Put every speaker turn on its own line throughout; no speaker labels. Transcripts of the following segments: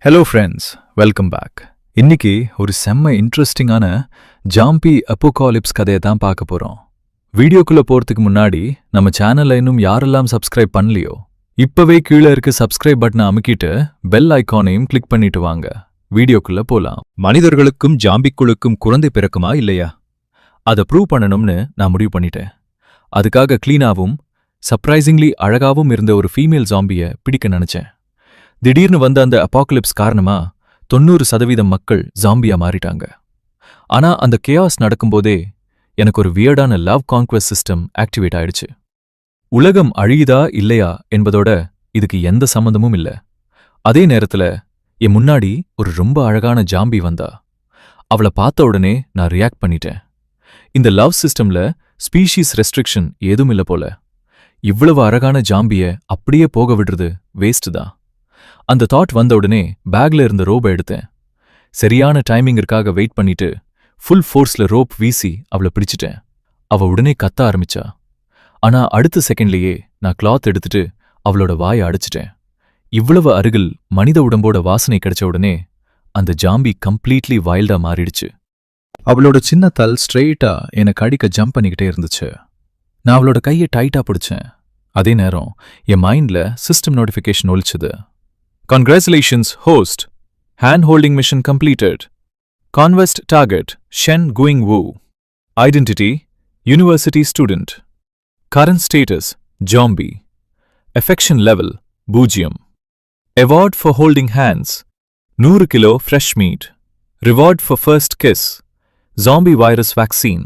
Hello friends, welcome back. இன்னைக்கு ஒரு செம்ம இன்ட்ரெஸ்டிங்கான ஜாம்பி அப்போகாலிப்ஸ் கதையை தான் பார்க்க போகிறோம். வீடியோக்குள்ளே போகிறதுக்கு முன்னாடி நம்ம சேனலை இன்னும் யாரெல்லாம் சப்ஸ்கிரைப் பண்ணலையோ இப்போவே கீழே இருக்க சப்ஸ்கிரைப் பட்டனை அமுக்கிட்டு பெல் ஐக்கானையும் கிளிக் பண்ணிட்டு வாங்க. வீடியோக்குள்ளே போகலாம்.
மனிதர்களுக்கும் ஜாம்பிக்குழுக்கும் குழந்தை பிறக்குமா இல்லையா?
அதை ப்ரூவ் பண்ணணும்னு நான் முடிவு பண்ணிட்டேன். அதுக்காக க்ளீனாகவும் சர்ப்ரைசிங்லி அழகாவும் இருந்த ஒரு ஃபீமேல் ஜாம்பியை பிடிக்க நினச்சேன். திடீர்னு வந்த அந்த அப்பாகலிப்ஸ் காரணமா 90% மக்கள் ஜாம்பியா மாறிட்டாங்க. ஆனா அந்த கேயாஸ் நடக்கும்போதே எனக்கு ஒரு வியர்டான லவ் கான்க்வெஸ்ட் சிஸ்டம் ஆக்டிவேட் ஆயிடுச்சு. உலகம் அழியுதா இல்லையா என்பதோட இதுக்கு எந்த சம்பந்தமும் இல்ல. அதே நேரத்துல என் முன்னாடி ஒரு ரொம்ப அழகான ஜாம்பி வந்தா. அவளை பார்த்த உடனே நான் ரியாக்ட் பண்ணிட்டேன். இந்த லவ் சிஸ்டம்ல ஸ்பீஷீஸ் ரெஸ்ட்ரிக்ஷன் ஏதும் இல்ல போல. இவ்வளவு அழகான ஜாம்பிய அப்படியே போக விடுறது வேஸ்ட் தான். அந்த தாட் வந்த உடனே பேக்ல இருந்த ரோபை எடுத்தேன். சரியான டைமிங்கிற்காக வெயிட் பண்ணிட்டு ஃபுல் ஃபோர்ஸ்ல ரோப் வீசி அவளை பிடிச்சிட்டேன். அவ உடனே கத்த ஆரம்பிச்சா. ஆனா அடுத்த செகண்ட்லயே நான் கிளாத் எடுத்துட்டு அவளோட வாயை அடைச்சிட்டேன். இவ்வளவு அருகில் மனித உடம்போட வாசனை கிடைச்ச உடனே அந்த ஜாம்பி கம்ப்ளீட்லி வைல்டா மாறிடுச்சு. அவளோட சின்ன தல் ஸ்ட்ரெயிட்டா எனக்கு அடிக்க ஜம்ப் பண்ணிக்கிட்டே இருந்துச்சு. நான் அவளோட கையை டைட்டா பிடிச்சேன். அதே நேரம் என் மைண்ட்ல சிஸ்டம் நோட்டிஃபிகேஷன் ஒலிச்சுது. Congratulations, host. Hand-holding mission completed. Conquest target, Shen Guingwu. Identity, University student. Current status, zombie. Affection level, பூஜ்யம். Award for holding hands, 100 kilo fresh meat. Reward for first kiss, zombie virus vaccine.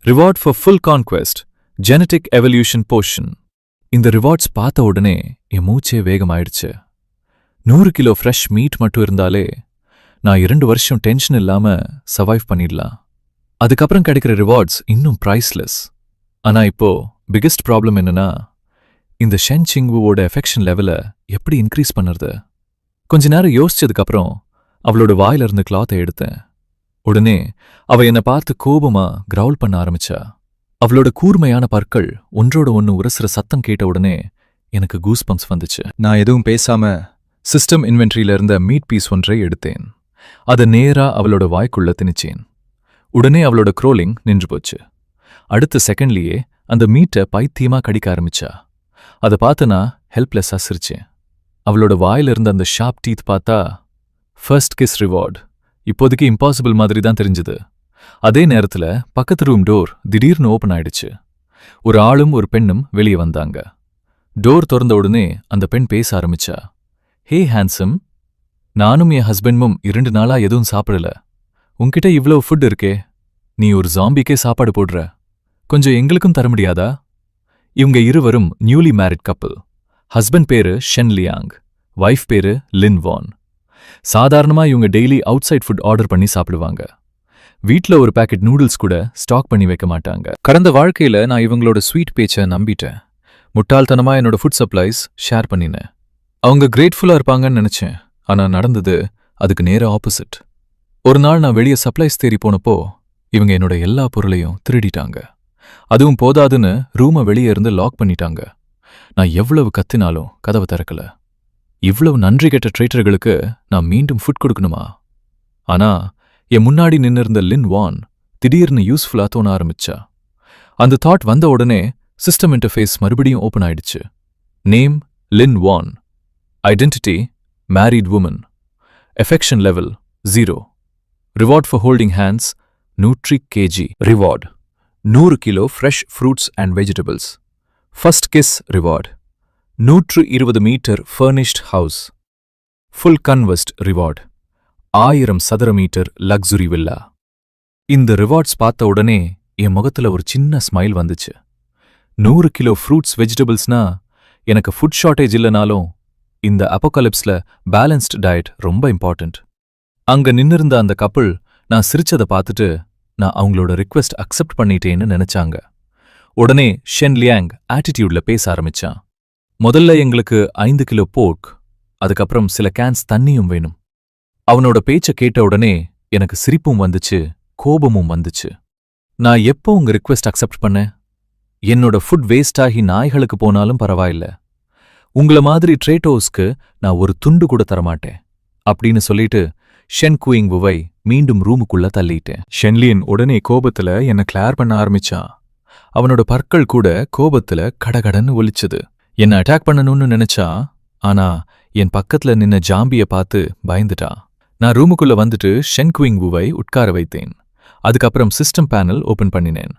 Reward for full conquest, genetic evolution potion. இந்த rewards பார்த்த உடனே என் மூச்சே வேகமாயிடுச்சு. 100 kilo fresh meet மட்டும் இருந்தாலே நான் 2 வருஷம் tension இல்லாம சர்வைவ் பண்ணிடலாம். அதுக்கப்புறம் கிடைக்கிற ரிவார்ட்ஸ் இன்னும் ப்ரைஸ்லெஸ். ஆனா இப்போ பிகெஸ்ட் ப்ராப்ளம் என்னன்னா, இந்த ஷென் சிங்வுவோட எஃபெக்ஷன் லெவலை எப்படி இன்க்ரீஸ் பண்ணுறது? கொஞ்ச நேரம் யோசிச்சதுக்கப்புறம் அவளோட வாயிலிருந்து கிளாத்தை எடுத்தேன். உடனே அவ என்னை பார்த்து கோபமா கிரவுல் பண்ண ஆரம்பிச்சா. அவளோட கூர்மையான பற்கள் ஒன்றோட ஒன்று உரசுற சத்தம் கேட்ட உடனே எனக்கு கூஸ்பம்ஸ் வந்துச்சு. நான் எதுவும் பேசாம சிஸ்டம் இன்வென்ட்ரியில இருந்த மீட் பீஸ் ஒன்றை எடுத்தேன். அதை நேரா அவளோட வாய்க்குள்ள திணிச்சேன். உடனே அவளோட க்ரோலிங் நின்று போச்சு. அடுத்த செகண்ட்லயே அந்த மீட்டை பைத்தியமா கடிக்க ஆரம்பிச்சா. அதை பார்த்து நான் ஹெல்ப்லெஸ்ஸா சிரிச்சேன். அவளோட வாயில இருந்த அந்த ஷார்ப் டீத் பார்த்தா ஃபர்ஸ்ட் கிஸ் ரிவார்ட் இப்போதைக்கு இம்பாசிபிள் மாதிரி தான் தெரிஞ்சுது. அதே நேரத்துல பக்கத்து ரூம் டோர் திடீர்னு ஓபன் ஆயிடுச்சு. ஒரு ஆளும் ஒரு பெண்ணும் வெளியே வந்தாங்க. டோர் திறந்த உடனே அந்த பெண் பேச ஆரம்பிச்சா. ஹே ஹேண்ட்ஸம், நானும் என் ஹஸ்பண்டும் 2 நாளா எதுவும் சாப்பிடல. உன்கிட்ட இவ்வளவு ஃபுட் இருக்கே, நீ ஒரு ஜாம்பிக்கே சாப்பாடு போடுற, கொஞ்சம் எங்களுக்கும் தர முடியாதா? இவங்க இருவரும் நியூலி மேரிட் கப்பிள். ஹஸ்பண்ட் பேரு ஷென் லியாங், வைஃப் பேரு லின் வான். சாதாரணமா இவங்க daily outside food order பண்ணி சாப்பிடுவாங்க. வீட்ல ஒரு பேக்கெட் நூடுல்ஸ் கூட ஸ்டாக் பண்ணி வைக்க மாட்டாங்க. கடந்த வாழ்க்கையில நான் இவங்களோட ஸ்வீட் பேச்சை நம்பிட்டேன். முட்டாள்தனமா என்னோட ஃபுட் சப்ளைஸ் ஷேர் பண்ணினேன். அவங்க கிரேட்ஃபுல்லா இருப்பாங்கன்னு நினைச்சேன். ஆனா நடந்தது அதுக்கு நேர ஆப்போசிட். ஒரு நாள் நான் வெளியே சப்ளைஸ் தேடி போனப்போ இவங்க என்னோட எல்லா பொருளையும் திருடிட்டாங்க. அதுவும் போதாதுன்னு ரூமை வெளியே இருந்து லாக் பண்ணிட்டாங்க. நான் எவ்வளவு கத்தினாலும் கதவை திறக்கல. இவ்வளவு நன்றி கெட்ட ட்ரேட்டர்களுக்கு நான் மீண்டும் ஃபுட் கொடுக்கணுமா? ஆனா என் முன்னாடி நின்னிருந்த லின் வான் திடீர்னு யூஸ்ஃபுல்லா தோண ஆரம்பிச்சா. அந்த தாட் வந்த உடனே சிஸ்டம் இன்டர்ஃபேஸ் மறுபடியும் ஓபன் ஆயிடுச்சு. Name Lin van. Identity, married woman. Affection level, 0. Reward for holding hands, 100 kg. Reward, 100 kilo fresh fruits and vegetables. First kiss reward, 120 meter furnished house. Full conquest reward, 1000 சதுர metre luxury villa. இந்த rewards பார்த்த உடனே என் முகத்துல ஒரு சின்ன smile வந்துச்சு. 100 kilo fruits வெஜிடபிள்ஸ்னா எனக்கு food shortage இல்லைனாலும் இந்த அப்போகலிப்ஸ்ல பேலன்ஸ்ட் டயட் ரொம்ப இம்பார்ட்டன்ட். அங்க நின்னிருந்த அந்த கப்பிள் நான் சிரிச்சதை பார்த்துட்டு நான் அவங்களோட ரிக்வெஸ்ட் அக்செப்ட் பண்ணிட்டேன்னு நினைச்சாங்க. உடனே ஷென் லியாங் ஆட்டிடியூட்ல பேச ஆரம்பிச்சான். முதல்ல எங்களுக்கு 5 கிலோ போர்க், அதுக்கப்புறம் சில கேன்ஸ் தண்ணியும் வேணும். அவனோட பேச்ச கேட்ட உடனே எனக்கு சிரிப்பும் வந்துச்சு, கோபமும் வந்துச்சு. நான் எப்போ உங்க ரிக்வெஸ்ட் அக்செப்ட் பண்ணேன்? என்னோட ஃபுட் வேஸ்ட் ஆகி நாய்களுக்கு போனாலும் பரவாயில்ல. உங்கள மாதிரி ட்ரேட்டோஸ்க்கு நான் ஒரு துண்டு கூட தரமாட்டேன். அப்படின்னு சொல்லிட்டு ஷென் குயிங் வுவை மீண்டும் ரூமுக்குள்ள தள்ளிட்டேன். ஷென்லியன் உடனே கோபத்துல என்ன கிளார் பண்ண ஆரம்பிச்சான். அவனோட பற்கள் கூட கோபத்துல கடகடன்னு ஒலிச்சது. என்ன அட்டாக் பண்ணணும்னு நினைச்சா, ஆனா என் பக்கத்துல நின்ன ஜாம்பிய பார்த்து பயந்துட்டா. நான் ரூமுக்குள்ள வந்துட்டு ஷென் குயிங் வுவை உட்கார வைத்தேன். அதுக்கப்புறம் சிஸ்டம் பேனல் ஓபன் பண்ணினேன்.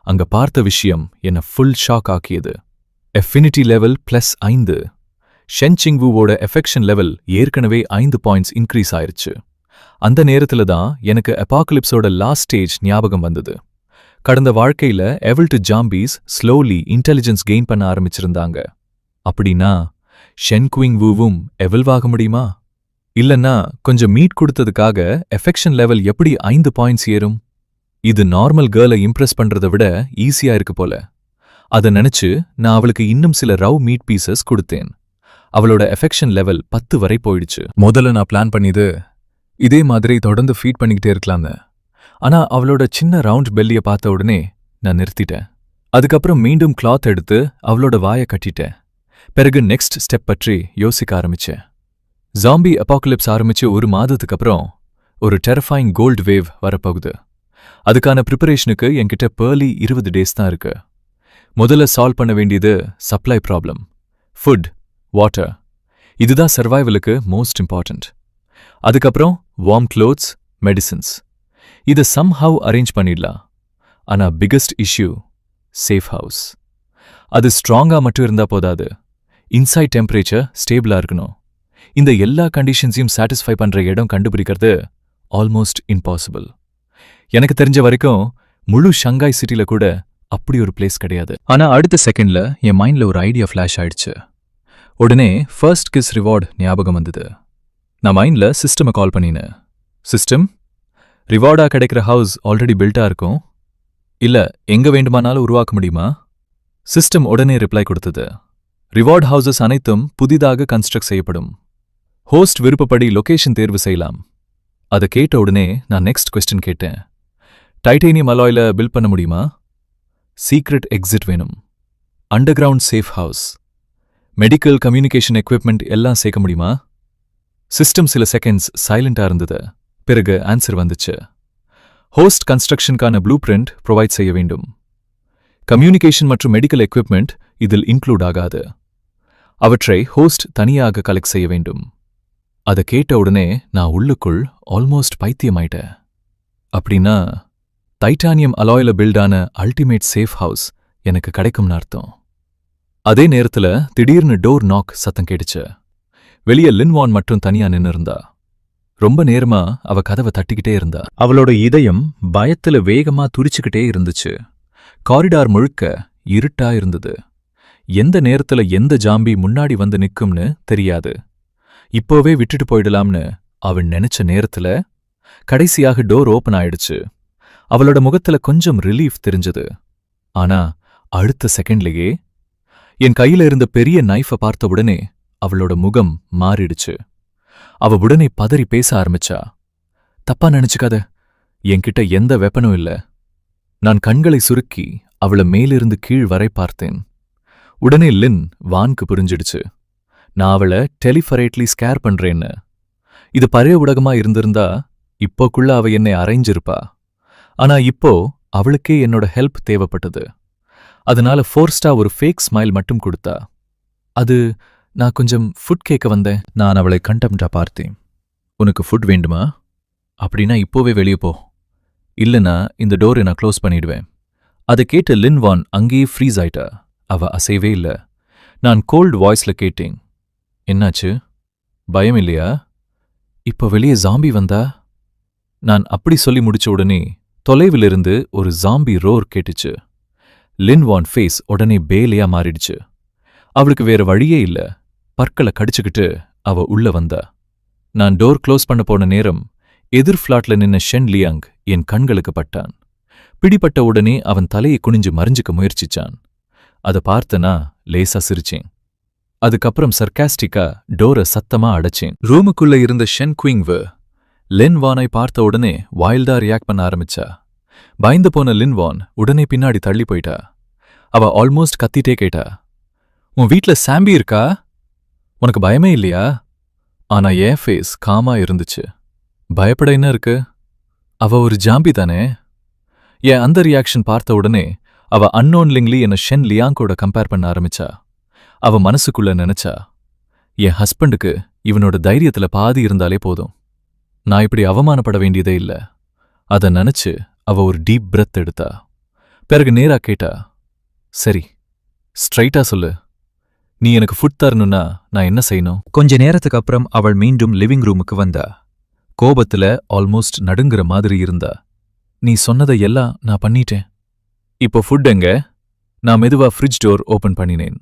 அங்க பார்த்த விஷயம் என்ன ஃபுல் ஷாக் ஆக்கியது. Affinity level +5. ஷென் சிங்வுவோட எஃபெக்ஷன் லெவல் ஏற்கனவே 5 பாயிண்ட்ஸ் இன்க்ரீஸ் ஆயிருச்சு. அந்த நேரத்துல தான் எனக்கு அபாகலிப்ஸோட லாஸ்ட் ஸ்டேஜ் ஞாபகம் வந்தது. கடந்த வாழ்க்கையில எவல்ட் ஜாம்பீஸ் ஸ்லோலி இன்டெலிஜென்ஸ் கெயின் பண்ண ஆரம்பிச்சிருந்தாங்க. அப்படின்னா ஷென் குயிங் வுவும் எவல்வாக முடியுமா? இல்லன்னா கொஞ்சம் மீட் கொடுத்ததுக்காக எஃபெக்ஷன் லெவல் எப்படி 5 பாயிண்ட்ஸ் ஏறும்? இது நார்மல் கேர்ளை இம்ப்ரெஸ் பண்றதை விட ஈஸியா இருக்கு போல. அதை நினைச்சு நான் அவளுக்கு இன்னும் சில ரவ் மீட் பீசஸ் கொடுத்தேன். அவளோட எஃபெக்ஷன் லெவல் 10 வரை போயிடுச்சு. முதல்ல நான் பிளான் பண்ணிது இதே மாதிரி தொடர்ந்து ஃபீட் பண்ணிக்கிட்டே இருக்கலான்னு. ஆனா அவளோட சின்ன ரவுண்ட் பெல்லிய பார்த்த உடனே நான் நிறுத்திட்டேன். அதுக்கப்புறம் மீண்டும் கிளாத் எடுத்து அவளோட வாயை கட்டிட்டேன். பிறகு நெக்ஸ்ட் ஸ்டெப் பற்றி யோசிக்க ஆரம்பிச்சேன். ஜாம்பி அபாகலிப்ஸ் ஆரம்பிச்சு 1 மாதத்துக்கு அப்புறம் ஒரு டெரிஃபைங் கோல்ட் வேவ் வரப்போகுது. அதுக்கான ப்ரிப்பரேஷனுக்கு என்கிட்ட பேர்லி 20 டேஸ் தான் இருக்கு. முதல்ல சால்வ் பண்ண வேண்டியது சப்ளை ப்ராப்ளம். ஃபுட், வாட்டர், இதுதான் சர்வைவலுக்கு மோஸ்ட் இம்பார்ட்டன்ட். அதுக்கப்புறம் வார்ம் க்ளோத்ஸ், மெடிசின்ஸ். இதை சம்ஹவ் அரேஞ்ச் பண்ணிடலாம். ஆனா பிகஸ்ட் இஷ்யூ சேஃப் ஹவுஸ். அது ஸ்ட்ராங்கா மட்டும் இருந்தா போதாது, இன்சைட் டெம்பரேச்சர் ஸ்டேபிளா இருக்கணும். இந்த எல்லா கண்டிஷன்ஸையும் சாட்டிஸ்ஃபை பண்ற இடம் கண்டுபிடிக்கிறது ஆல்மோஸ்ட் இம்பாசிபிள். எனக்கு தெரிஞ்ச வரைக்கும் முழு ஷங்காய் சிட்டில கூட அப்படி ஒரு பிளேஸ் கிடையாது. ஆனா அடுத்த செகண்ட்ல என் மைண்ட்ல ஒரு ஐடியா ஃபிளாஷ் ஆயிடுச்சு. உடனே ஃபர்ஸ்ட் கிஸ் ரிவார்ட் ஞாபகம் வந்தது. நான் மைண்ட்ல சிஸ்டமை கால் பண்ணினேன். சிஸ்டம், ரிவார்டா கிடைக்கிற ஹவுஸ் ஆல்ரெடி பில்டா இருக்கும், இல்ல எங்க வேண்டுமானாலும் உருவாக்க முடியுமா? சிஸ்டம் உடனே ரிப்ளை கொடுத்தது. ரிவார்ட் ஹவுசஸ் அனைத்தும் புதிதாக கன்ஸ்ட்ரக்ட் செய்யப்படும். ஹோஸ்ட் விருப்பப்படி லொகேஷன் தேர்வு செய்யலாம். அதை கேட்ட உடனே நான் நெக்ஸ்ட் கொஸ்டின் கேட்டேன். டைட்டேனியம் அலாய்ல பில்ட் பண்ண முடியுமா? சீக்ரெட் எக்ஸிட் வேணும். Underground safe house, medical communication equipment எல்லாம் சேர்க்க முடியுமா? சிஸ்டம் சில செகண்ட்ஸ் சைலண்டா இருந்தது. பிறகு ஆன்சர் வந்துச்சு. ஹோஸ்ட் கன்ஸ்ட்ரக்ஷனுக்கான ப்ளூ பிரிண்ட் ப்ரொவைட் செய்ய வேண்டும். கம்யூனிகேஷன் மற்றும் மெடிக்கல் எக்விப்மெண்ட் இதில் இன்க்ளூட் ஆகாது. அவற்றை ஹோஸ்ட் தனியாக கலெக்ட் செய்ய வேண்டும். அதை கேட்ட உடனே நான் உள்ளுக்குள் ஆல்மோஸ்ட் பைத்தியமாயிட்டேன். அப்படின்னா டைட்டானியம் அலாயில பில்டான அல்டிமேட் சேஃப் ஹவுஸ் எனக்கு கிடைக்கும்னு அர்த்தம். அதே நேரத்துல திடீர்னு டோர் நாக் சத்தம் கேட்டுச்சு. வெளியே லின்வான் மட்டும் தனியா நின்னு இருந்தா. ரொம்ப நேரமா அவ கதவை தட்டிக்கிட்டே இருந்தா. அவளோட இதயம் பயத்துல வேகமா துடிச்சுக்கிட்டே இருந்துச்சு. காரிடார் முழுக்க இருட்டா இருந்தது. எந்த நேரத்துல எந்த ஜாம்பி முன்னாடி வந்து நிக்கும்னு தெரியாது. இப்போவே விட்டுட்டு போயிடலாம்னு அவன் நினைச்ச நேரத்துல கடைசியாக டோர் ஓபன் ஆயிடுச்சு. அவளோட முகத்துல கொஞ்சம் ரிலீஃப் தெரிஞ்சது. ஆனா அடுத்த செகண்ட்லயே என் கையில இருந்த பெரிய நைஃபை பார்த்த உடனே அவளோட முகம் மாறிடுச்சு. அவ உடனே பதறி பேச ஆரம்பிச்சா. தப்பா நினைச்சுக்காத, என்கிட்ட எந்த வெப்பனும் இல்ல. நான் கண்களை சுருக்கி அவளை மேலிருந்து கீழ் வரை பார்த்தேன். உடனே லின் வான்க்கு புரிஞ்சிடுச்சு. நான் அவளை டெலிஃபரேட்லி ஸ்கேர் பண்றேன்னு. இது பழைய உலகமா இருந்திருந்தா இப்போக்குள்ள அவ என்னை அரைஞ்சிருப்பா. ஆனா இப்போ அவளுக்கே என்னோட ஹெல்ப் தேவைப்பட்டது. அதனால ஃபோர்ஸ்டா ஒரு ஃபேக் ஸ்மைல் மட்டும் கொடுத்தா. அது, நான் கொஞ்சம் ஃபுட் கேட்க வந்தேன். நான் அவளை கண்டெம்டா பார்த்தேன். உனக்கு ஃபுட் வேண்டுமா? அப்படின்னா இப்போவே வெளியே போ, இல்லைனா இந்த டோரை நான் க்ளோஸ் பண்ணிடுவேன். அதை கேட்ட லின்வான் அங்கேயே ஃப்ரீஸ் ஆயிட்டா. அவ அசைவே இல்ல. நான் கோல்ட் வாய்ஸ்ல கேட்டேன், என்னாச்சு? பயம் இல்லையா? இப்போ வெளியே ஜாம்பி வந்தா? நான் அப்படி சொல்லி முடிச்ச உடனே தொலைவிலிருந்து ஒரு ஜாம்பி ரோர் கேட்டுச்சு. லின்வான் ஃபேஸ் உடனே பேலியா மாறிடுச்சு. அவளுக்கு வேற வழியே இல்ல. பற்களை கடிச்சுக்கிட்டு அவ உள்ள வந்தா. நான் டோர் க்ளோஸ் பண்ண போன நேரம் எதிர் ஃபிளாட்ல நின்ன ஷென் லியாங் என் கண்களுக்கு பட்டான். பிடிப்பட்ட உடனே அவன் தலையை குனிஞ்சு மறைஞ்சுக்க முயற்சிச்சான். அதை பார்த்தனா லேசா சிரிச்சேன். அதுக்கப்புறம் சர்காஸ்டிக்கா டோரை சத்தமா அடைச்சேன். ரூமுக்குள்ள இருந்த ஷென் குயிங்வு லின்வானை பார்த்த உடனே வைல்டா ரியாக்ட் பண்ண ஆரம்பிச்சா. பயந்து போன லின்வான் உடனே பின்னாடி தள்ளி போயிட்டா. அவ ஆல்மோஸ்ட் கத்திட்டே கேட்டா, உன் வீட்ல சாம்பி இருக்கா? உனக்கு பயமே இல்லையா? ஆனா என் ஃபேஸ் காமா இருந்துச்சு. பயப்பட என்ன இருக்கு? அவ ஒரு ஜாம்பி தானே. என் அந்த ரியாக்ஷன் பார்த்த உடனே அவ அன்னோன்லிங்லி என்ன ஷென் லியாங்கோட கம்பேர் பண்ண ஆரம்பிச்சா. அவ மனசுக்குள்ள நினைச்சா, என் ஹஸ்பண்டுக்கு இவனோட தைரியத்துல பாதி இருந்தாலே போதும். நான் இப்படி அவமானப்பட வேண்டியதே இல்ல. அத நினைச்சு அவ ஒரு டீப் பிரெத் எடுத்தா. பிறகு நேரா கேட்டா, சரி ஸ்ட்ரைட்டா சொல்லு, நீ எனக்கு ஃபுட் தரணும்னா நான் என்ன செய்யணும்?
கொஞ்ச நேரத்துக்கு அப்புறம் அவள் மீண்டும் லிவிங் ரூமுக்கு வந்தா. கோபத்துல ஆல்மோஸ்ட் நடுங்குற மாதிரி இருந்தா.
நீ சொன்னதை எல்லாம் நான் பண்ணிட்டேன். இப்போ ஃபுட் எங்க? நான் மெதுவா ஃப்ரிட்ஜ் டோர் ஓபன் பண்ணினேன்.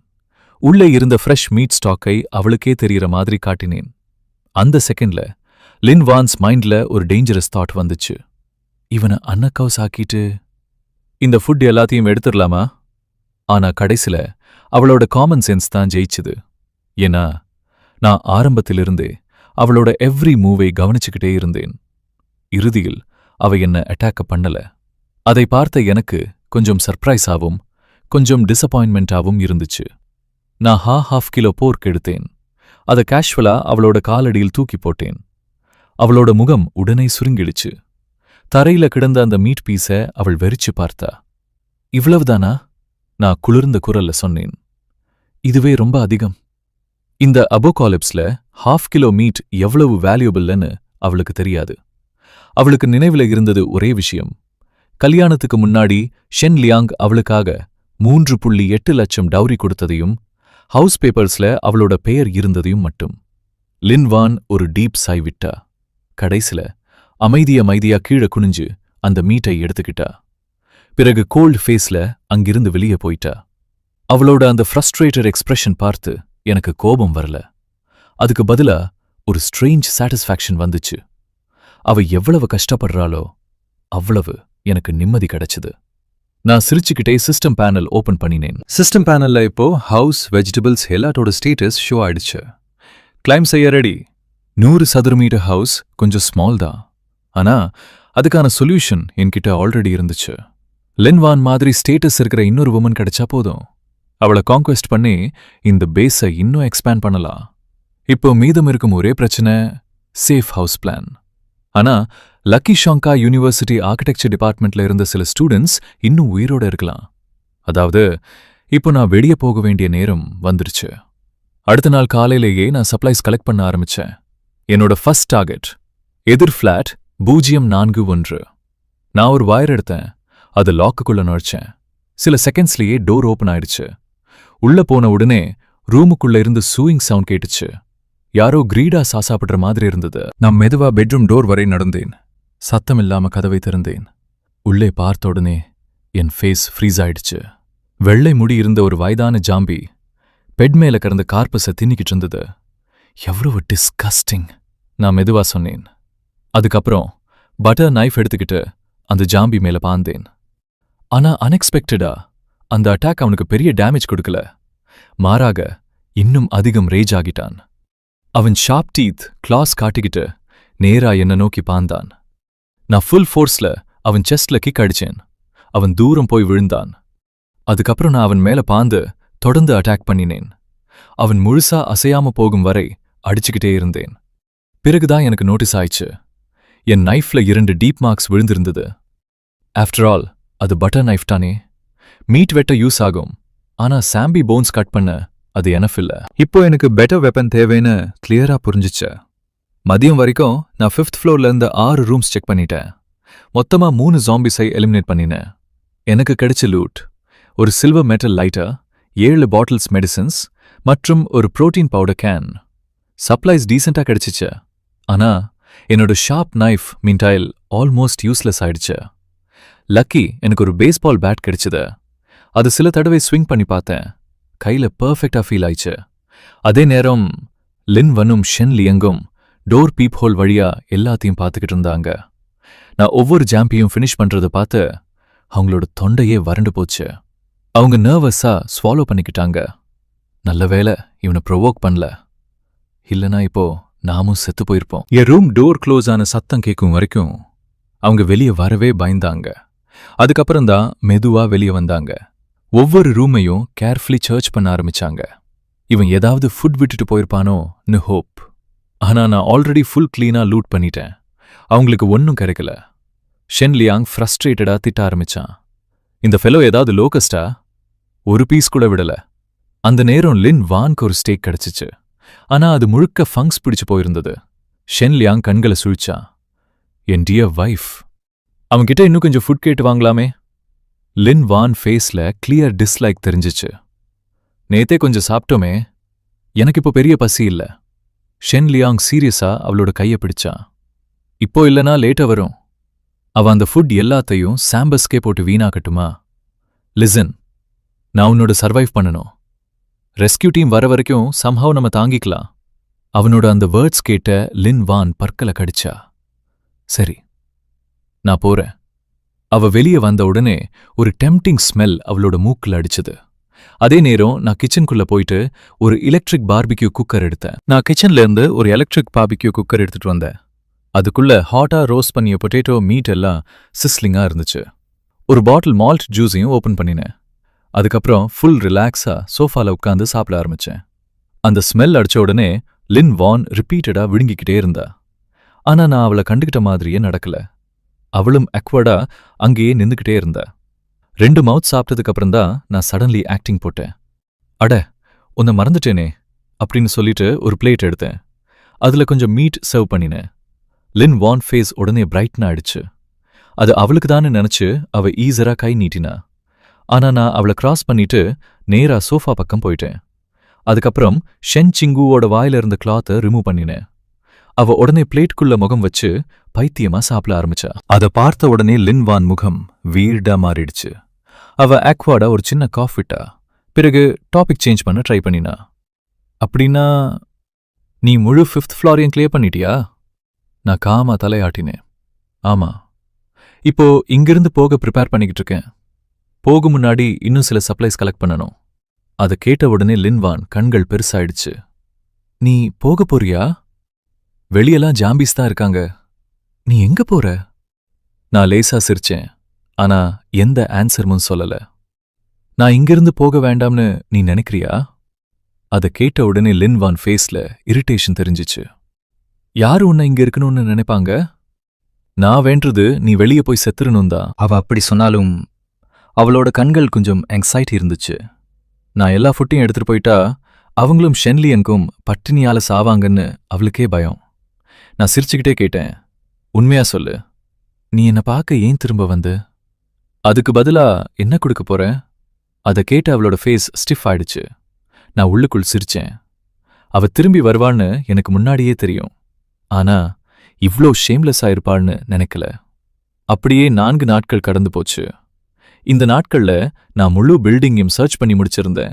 உள்ளே இருந்த ஃப்ரெஷ் மீட் ஸ்டாக்கை அவளுக்கே தெரியற மாதிரி காட்டினேன். அந்த செகண்ட்ல லின் வான்ஸ் மைண்ட்ல ஒரு டேஞ்சரஸ் தாட் வந்துச்சு. இவனை அன்னக்கவுஸ் ஆக்கிட்டு இந்த ஃபுட் எல்லாத்தையும் எடுத்துடலாமா? ஆனா கடைசில அவளோட காமன் சென்ஸ் தான் ஜெயிச்சுது. ஏன்னா நான் ஆரம்பத்திலிருந்தே அவளோட எவ்ரி மூவை கவனிச்சுக்கிட்டே இருந்தேன். இறுதியில் அவ என்ன அட்டாக்க பண்ணல. அதை பார்த்த எனக்கு கொஞ்சம் சர்ப்ரைஸாவும் கொஞ்சம் டிசப்பாயின்மெண்டாவும் இருந்துச்சு. நான் ½ கிலோ போர்க் எடுத்தேன். அதை கேஷுவலா அவளோட காலடியில் தூக்கி போட்டேன். அவளோட முகம் உடனே சுருங்கிடுச்சு. தரையில கிடந்த அந்த மீட் பீஸ அவள் வெறிச்சு பார்த்தா. இவ்வளவுதானா? நான் குளிர்ந்த குரல்ல சொன்னேன். இதுவே ரொம்ப அதிகம். இந்த அபோகாலிப்ஸ்ல ½ கிலோ மீட் எவ்வளவு வேல்யூபிள்னு அவளுக்கு தெரியாது. அவளுக்கு நினைவுல இருந்தது ஒரே விஷயம். கல்யாணத்துக்கு முன்னாடி ஷென் லியாங் அவளுக்காக 3.8 லட்சம் டவுரி கொடுத்ததையும் ஹவுஸ் பேப்பர்ஸ்ல அவளோட பெயர் இருந்ததையும் மட்டும். லின் வான் ஒரு டீப் சாய் விட்டா. கடைசில அமைதியா கீழே குனிஞ்சு அந்த மீட்டை எடுத்துக்கிட்டா. பிறகு கோல்ட் ஃபேஸ்ல அங்கிருந்து வெளியே போயிட்டா. அவளோட அந்த ஃப்ரஸ்ட்ரேட்டட் எக்ஸ்பிரஷன் பார்த்து எனக்கு கோபம் வரல. அதுக்கு பதிலா ஒரு ஸ்ட்ரேஞ்ச் சாட்டிஸ்ஃபேக்ஷன் வந்துச்சு. அவ எவ்வளவு கஷ்டப்படுறாளோ அவ்வளவு எனக்கு நிம்மதி கிடைச்சது. நான் சிரிச்சுக்கிட்டே சிஸ்டம் பேனல் ஓபன் பண்ணினேன். சிஸ்டம் பேனல்ல இப்போ ஹவுஸ், வெஜிடபிள்ஸ் எல்லாத்தோட ஸ்டேட்டஸ் ஷோ ஆயிடுச்சு. கிளைம் செய்ய ரெடி. 100 சதுர மீட்டர் ஹவுஸ் கொஞ்சம் ஸ்மால் தான். ஆனா அதுக்கான சொல்யூஷன் என்கிட்ட ஆல்ரெடி இருந்துச்சு. லின்வான் மாதிரி ஸ்டேட்டஸ் இருக்கிற இன்னொரு வுமன் கிடைச்சா போதும். அவளை கான்குவெஸ்ட் பண்ணி இந்த பேஸை இன்னும் எக்ஸ்பேண்ட் பண்ணலாம். இப்போ மீதம் இருக்கும் ஒரே பிரச்சனை சேஃப் ஹவுஸ் பிளான். ஆனா லக்கி ஷாங்கா யூனிவர்சிட்டி ஆர்கிடெக்சர் டிபார்ட்மெண்ட்ல இருந்த சில ஸ்டூடெண்ட்ஸ் இன்னும் உயிரோட இருக்கலாம். அதாவது இப்போ நான் வெளியே போக வேண்டிய நேரம் வந்துருச்சு. அடுத்த நாள் காலையிலேயே நான் சப்ளைஸ் கலெக்ட் பண்ண ஆரம்பிச்சேன். என்னோட ஃபர்ஸ்ட் டார்கெட் எதிர் ஃபிளாட் 041. நான் ஒரு வயர் எடுத்தேன். அது லாக்குக்குள்ள நுழைச்சேன். சில செகண்ட்ஸ்லயே டோர் ஓபன் ஆயிடுச்சு. உள்ள போன உடனே ரூமுக்குள்ள இருந்து சூயிங் சவுண்ட் கேட்டுச்சு. யாரோ கிரீடா சாப்பிடுற மாதிரி இருந்தது. நான் மெதுவா பெட்ரூம் டோர் வரை நடந்தேன். சத்தமில்லாம கதவை திறந்தேன். உள்ளே பார்த்த உடனே என் ஃபேஸ் ஃப்ரீஸ் ஆயிடுச்சு. வெள்ளை முடி இருந்த ஒரு வயதான ஜாம்பி பெட் மேல கிடந்த கார்பஸை தின்னிக்கிட்டு இருந்தது. எவ்வளவு டிஸ்கஸ்டிங்! நான் மெதுவா சொன்னேன். அதுக்கப்புறம் பட்டர் நைஃப் எடுத்துக்கிட்டு அந்த ஜாம்பி மேல பாந்தேன். ஆனா அன்எக்ஸ்பெக்டடா அந்த அட்டாக் அவனுக்கு பெரிய டேமேஜ் கொடுக்கல. மாறாக இன்னும் அதிகம் ரேஜ் ஆகிட்டான். அவன் ஷார்ப் டீத், கிளாஸ் காட்டிக்கிட்டு நேரா என்ன நோக்கி பாந்தான். நான் ஃபுல் ஃபோர்ஸ்ல அவன் செஸ்ட்ல கிக் அடிச்சேன். அவன் தூரம் போய் விழுந்தான். அதுக்கப்புறம் நான் அவன் மேல பாந்து தொடர்ந்து அட்டாக் பண்ணினேன். அவன் முழுசா அசையாம போகும் வரை அடிச்சுக்கிட்டே இருந்தேன். பிறகுதான் எனக்கு நோட்டீஸ் ஆயிடுச்சு. என் நைஃப்ல 2 டீப் மார்க்ஸ் விழுந்திருந்தது. ஆஃப்டர் ஆல் அது பட்டர் நைஃப் தானே. மீட் வெட்ட யூஸ் ஆகும். ஆனா சாம்பி போன்ஸ் கட் பண்ண அது எனஃப் இல்ல. இப்போ எனக்கு பெட்டர் வெப்பன் தேவைன்னு கிளியரா புரிஞ்சிச்சு. மதியம் வரைக்கும் நான் 5th ஃப்ளோர்ல இருந்த 6 ரூம்ஸ் செக் பண்ணிட்டேன். மொத்தமா 3 ஜாம்பிஸை எலிமினேட் பண்ணினேன். எனக்கு கிடைச்ச லூட் ஒரு silver metal lighter, 7 bottles medicines மற்றும் ஒரு புரோட்டீன் பவுடர் கேன். சப்ளைஸ் டீசெண்டா கிடைச்சிச்சு. ஆனா என்னோட ஷார்ப் நைஃப் மின்டைல் ஆல்மோஸ்ட் யூஸ்லெஸ் ஆயிடுச்சு. லக்கி எனக்கு ஒரு பேஸ்பால் பேட் கிடைச்சது. அது சில தடவை ஸ்விங் பண்ணி பார்த்தேன். கையில பர்ஃபெக்டா ஃபீல் ஆயிடுச்சு. அதே நேரம் லின் வனும் ஷென் லியங்கும் டோர் பீப் ஹோல் வழியா எல்லாத்தையும் பார்த்துக்கிட்டு இருந்தாங்க. நான் ஒவ்வொரு ஜாம்பியும் ஃபினிஷ் பண்றத பார்த்து அவங்களோட தொண்டையே வறண்டு போச்சு. அவங்க நர்வஸா ஸ்வாலோ பண்ணிக்கிட்டாங்க. நல்ல வேளை இவனை ப்ரொவோக் பண்ணல. இல்லனா இப்போ நாமும் செத்து போயிருப்போம். என் ரூம் டோர் க்ளோஸ் ஆன சத்தம் கேட்கும் வரைக்கும் அவங்க வெளியே வரவே பயந்தாங்க. அதுக்கப்புறம்தான் மெதுவா வெளியே வந்தாங்க. ஒவ்வொரு ரூமையும் கேர்ஃபுல்லி சர்ச் பண்ண ஆரம்பிச்சாங்க. இவன் ஏதாவது ஃபுட் விட்டுட்டு போயிருப்பானோன்னு ஹோப். ஆனா நான் ஆல்ரெடி ஃபுல் க்ளீனா லூட் பண்ணிட்டேன். அவங்களுக்கு ஒன்னும் கிடைக்கல. ஷென் லியாங் ஃப்ரஸ்ட்ரேட்டடா திட்ட ஆரம்பிச்சான். இந்த ஃபெலோ ஏதாவது லோகஸ்டா? ஒரு பீஸ் கூட விடல. அந்த நேரம் லின் வான்க்கு ஒரு ஸ்டேக் கிடைச்சிச்சு. ஆனா அது முழுக்க ஃபங்க்ஸ் பிடிச்சு போயிருந்தது. ஷென் லியாங் கண்களை சுழிச்சான். என் டியர் வைஃப். அவன்கிட்ட இன்னும் கொஞ்சம் ஃபுட் கேட்டு வாங்கலாமே. லின் வான் ஃபேஸ்ல கிளியர் டிஸ்லைக் தெரிஞ்சிச்சு. நேத்தே கொஞ்சம் சாப்பிட்டோமே, எனக்கு இப்போ பெரிய பசி இல்ல. ஷென் லியாங் சீரியஸா அவளோட கையை பிடிச்சான். இப்போ இல்லனா லேட்டா வரும். அவ அந்த ஃபுட் எல்லாத்தையும் சாம்பஸ்கே போட்டு வீணாக்கட்டுமா? லிசன், நான் உன்னோட சர்வைவ் பண்ணணும். ரெஸ்கியூ டீம் வர வரைக்கும் சம்ஹவ் நம்ம தாங்கிக்கலாம். அவனோட அந்த வேர்ட்ஸ் கேட்ட லின் வான் பற்களை கடிச்சா. சரி, நான் போறேன். அவ வெளியே வந்த உடனே ஒரு டெம்ப்டிங் ஸ்மெல் அவளோட மூக்குல அடிச்சது. அதே நேரம் நான் கிச்சனுக்குள்ள போயிட்டு ஒரு எலக்ட்ரிக் பார்பிக்யூ குக்கர் எடுத்தேன். நான் கிச்சன்ல இருந்து ஒரு எலக்ட்ரிக் பார்பிக்யூ குக்கர் எடுத்துட்டு வந்தேன். அதுக்குள்ள ஹாட்டா ரோஸ்ட் பண்ணிய பொட்டேட்டோ மீட் எல்லாம் சிஸ்லிங்கா இருந்துச்சு. ஒரு பாட்டில் மால்ட் ஜூஸையும் ஓபன் பண்ணினேன். அதுக்கப்புறம் ஃபுல் ரிலாக்ஸா சோஃபால உட்காந்து சாப்பிட ஆரம்பிச்சேன். அந்த ஸ்மெல் அடிச்ச உடனே லின் வான் ரிப்பீட்டடா விழுங்கிக்கிட்டே இருந்தா. ஆனா நான் அவளை கண்டுகிட்ட மாதிரியே நடக்கல. அவளும் அக்வர்டா அங்கேயே நின்னுக்கிட்டே இருந்தா. 2 மவுத் சாப்பிட்டதுக்கு அப்புறம்தான் நான் சடன்லி ஆக்டிங் போட்டேன். அட, உன்னை மறந்துட்டேனே அப்படின்னு சொல்லிட்டு ஒரு பிளேட் எடுத்தேன். அதுல கொஞ்சம் மீட் சர்வ் பண்ணினேன். லின் வான் ஃபேஸ் உடனே பிரைட்னா ஆயிடுச்சு. அது அவளுக்கு தானே நினைச்சு அவ ஈஸரா கை நீட்டினா. ஆனா நான் அவளை கிராஸ் பண்ணிட்டு நேரா சோஃபா பக்கம் போயிட்டேன். அதுக்கப்புறம் ஷென் சிங்குவோட வாயில இருந்த கிளாத்தை ரிமூவ் பண்ணினேன். அவ உடனே பிளேட்குள்ள முகம் வச்சு பைத்தியமா சாப்பிட ஆரம்பிச்சா. அதை பார்த்த உடனே லின் வான் முகம் வீர்டா மாறிடுச்சு. அவ ஆக்வாடா ஒரு சின்ன காஃப் விட்டா. பிறகு டாபிக் சேஞ்ச் பண்ண ட்ரை பண்ணினா. அப்படின்னா நீ முழு 5th ஃப்ளோரையும் கிளியர் பண்ணிட்டியா? நான் காமா தலையாட்டினேன். ஆமா, இப்போ இங்கிருந்து போக ப்ரிப்பேர் பண்ணிக்கிட்டு இருக்கேன். போகும் முன்னாடி இன்னும் சில சப்ளைஸ் கலெக்ட் பண்ணணும். அதை கேட்ட உடனே லின்வான் கண்கள் பெருசாயிடுச்சு. நீ போக போறியா? வெளியெல்லாம் ஜாம்பிஸ் தான் இருக்காங்க. நீ எங்க போற? நான் லேசா சிரிச்சேன். ஆனா எந்த ஆன்சரும் சொல்லல. நான் இங்கிருந்து போக வேண்டாம்னு நீ நினைக்கிறியா? அதை கேட்ட உடனே லின்வான் ஃபேஸ்ல இரிட்டேஷன் தெரிஞ்சிச்சு. யாரு உன்னை இங்க இருக்கணும்னு நினைப்பாங்க? நான் வேண்டது நீ வெளியே போய் செத்துறணும் தான். அவ அப்படி சொன்னாலும் அவளோட கண்கள் கொஞ்சம் ஆங்ஸைட்டி இருந்துச்சு. நான் எல்லா ஃபுட்டையும் எடுத்துட்டு போயிட்டா அவங்களும் ஷென்லியனுக்கும் பட்டினியால சாவாங்கன்னு அவளுக்கே பயம். நான் சிரிச்சுக்கிட்டே கேட்டேன், உண்மையா சொல்லு, நீ என்ன பார்க்க ஏன் திரும்ப வந்து? அதுக்கு பதிலா என்ன கொடுக்க போற? அதை கேட்டு அவளோட ஃபேஸ் ஸ்டிஃப் ஆயிடுச்சு. நான் உள்ளுக்குள் சிரிச்சேன். அவ திரும்பி வருவான்னு எனக்கு முன்னாடியே தெரியும். ஆனா இவ்ளோ ஷேம்லெஸ்ஸா இருப்பாள்னு நினைக்கல. அப்படியே 4 நாட்கள் கடந்து போச்சு. இந்த நாட்கள்ல நான் முழு பில்டிங்கையும் சர்ச் பண்ணி முடிச்சிருந்தேன்.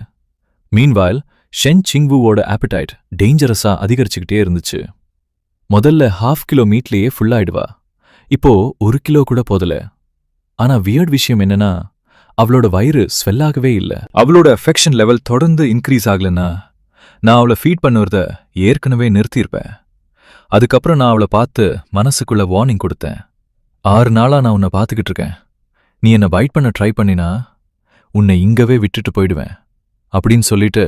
மீன்வாயில் ஷென் சிங்வுவோட ஆப்பிடைட் டேஞ்சரஸா அதிகரிச்சுக்கிட்டே இருந்துச்சு. முதல்ல 1/2 கிலோ மீட்லயே ஃபுல்லாயிடுவா. இப்போ 1 கிலோ கூட போதல. ஆனா வியர்ட் விஷயம் என்னன்னா, அவளோட வயிறு ஸ்வெல்லாகவே இல்ல. அவளோட அஃபெக்ஷன் லெவல் தொடர்ந்து இன்க்ரீஸ் ஆகலன்னா நான் அவளை ஃபீட் பண்ணுறத ஏற்கனவே நிறுத்தியிருப்பேன். அதுக்கப்புறம் நான் அவளை பார்த்து மனசுக்குள்ள வார்னிங் கொடுத்தேன். 6 நாளா நான் உன்னை பார்த்துக்கிட்டு இருக்கேன். நீ என்னை பைட் பண்ண ட்ரை பண்ணினா உன்னை இங்கவே விட்டுட்டு போயிடுவேன் அப்படின்னு சொல்லிட்டு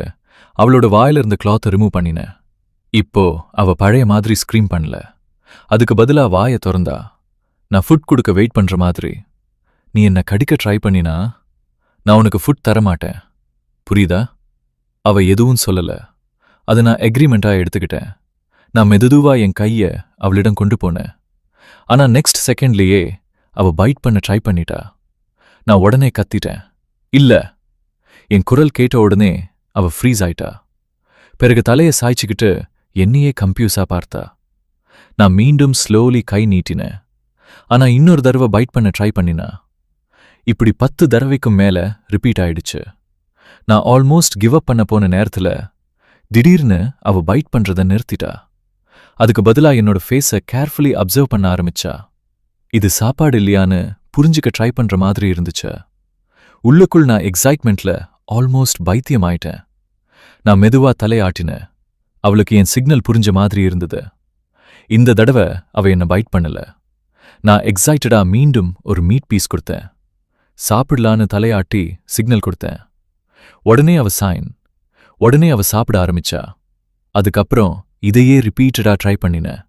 அவளோட வாயில இருந்த கிளாத்தை ரிமூவ் பண்ணினேன். இப்போ அவ பழைய மாதிரி ஸ்க்ரீம் பண்ணல. அதுக்கு பதிலா வாயை திறந்தா. நான் ஃபுட் கொடுக்க வெயிட் பண்ற மாதிரி. நீ என்னை கடிக்க ட்ரை பண்ணினா நான் உனக்கு ஃபுட் தரமாட்டேன், புரியுதா? அவ எதுவும் சொல்லல. அதை நான் எக்ரிமெண்டா எடுத்துக்கிட்டேன். நான் மெதுவா என் கைய அவளிடம் கொண்டு போனேன். ஆனா நெக்ஸ்ட் செகண்ட்லயே அவ பைட் பண்ண ட்ரை பண்ணிட்டா. நான் உடனே கத்திட்டேன், இல்ல. என் குரல் கேட்ட உடனே அவ ஃப்ரீஸ் ஆயிட்டா. பிறகு தலையை சாய்ச்சிக்கிட்டு என்னையே கம்ப்யூஸா பார்த்தா. நான் மீண்டும் ஸ்லோலி கை நீட்டினேன். ஆனா இன்னொரு தடவை பைட் பண்ண ட்ரை பண்ணினா. இப்படி 10 தடவைக்கும் மேல ரிப்பீட் ஆயிடுச்சு. நான் ஆல்மோஸ்ட் கிவ் அப் பண்ண போன நேரத்துல திடீர்னு அவ பைட் பண்றத நிறுத்திட்டா. அதுக்கு பதிலா என்னோட ஃபேஸை கேர்ஃபுல்லி அப்சர்வ் பண்ண ஆரம்பிச்சா. இது சாப்பாடு இல்லையான்னு புரிஞ்சுக்க ட்ரை பண்ற மாதிரி இருந்துச்சு. உள்ளுக்குள் நான் எக்ஸைட்மெண்ட்ல ஆல்மோஸ்ட் பைத்தியம் ஆயிட்டேன். நான் மெதுவா தலையாட்டினேன். அவளுக்கு என் சிக்னல் புரிஞ்ச மாதிரி இருந்தது. இந்த தடவை அவ என்ன பைட் பண்ணல. நான் எக்ஸைட்டடா மீண்டும் ஒரு மீட் பீஸ் கொடுத்தேன். சாப்பிடலான்னு தலையாட்டி சிக்னல் கொடுத்தேன். உடனே அவ சாப்பிட ஆரம்பிச்சா. அதுக்கப்புறம் இதையே ரிப்பீட்டடா ட்ரை பண்ணினேன்.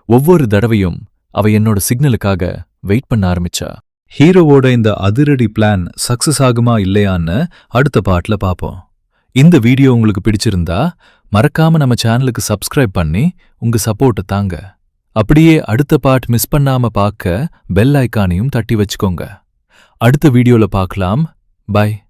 ஒவ்வொரு தடவையும் அவ என்னோட சிக்னலுக்காக வெயிட் பண்ண ஆரம்பிச்சா.
ஹீரோவோட இந்த அதிரடி பிளான் சக்சஸ் ஆகுமா இல்லையான்னு அடுத்த பார்ட்ல பாப்போம்.
இந்த வீடியோ உங்களுக்கு பிடிச்சிருந்தா மறக்காம நம்ம சேனலுக்கு சப்ஸ்கிரைப் பண்ணி உங்க சப்போர்ட்டை தாங்க. அப்படியே அடுத்த பார்ட் மிஸ் பண்ணாம பார்க்க பெல் ஐகானையும் தட்டி வச்சுக்கோங்க. அடுத்த வீடியோல பார்க்கலாம். பை.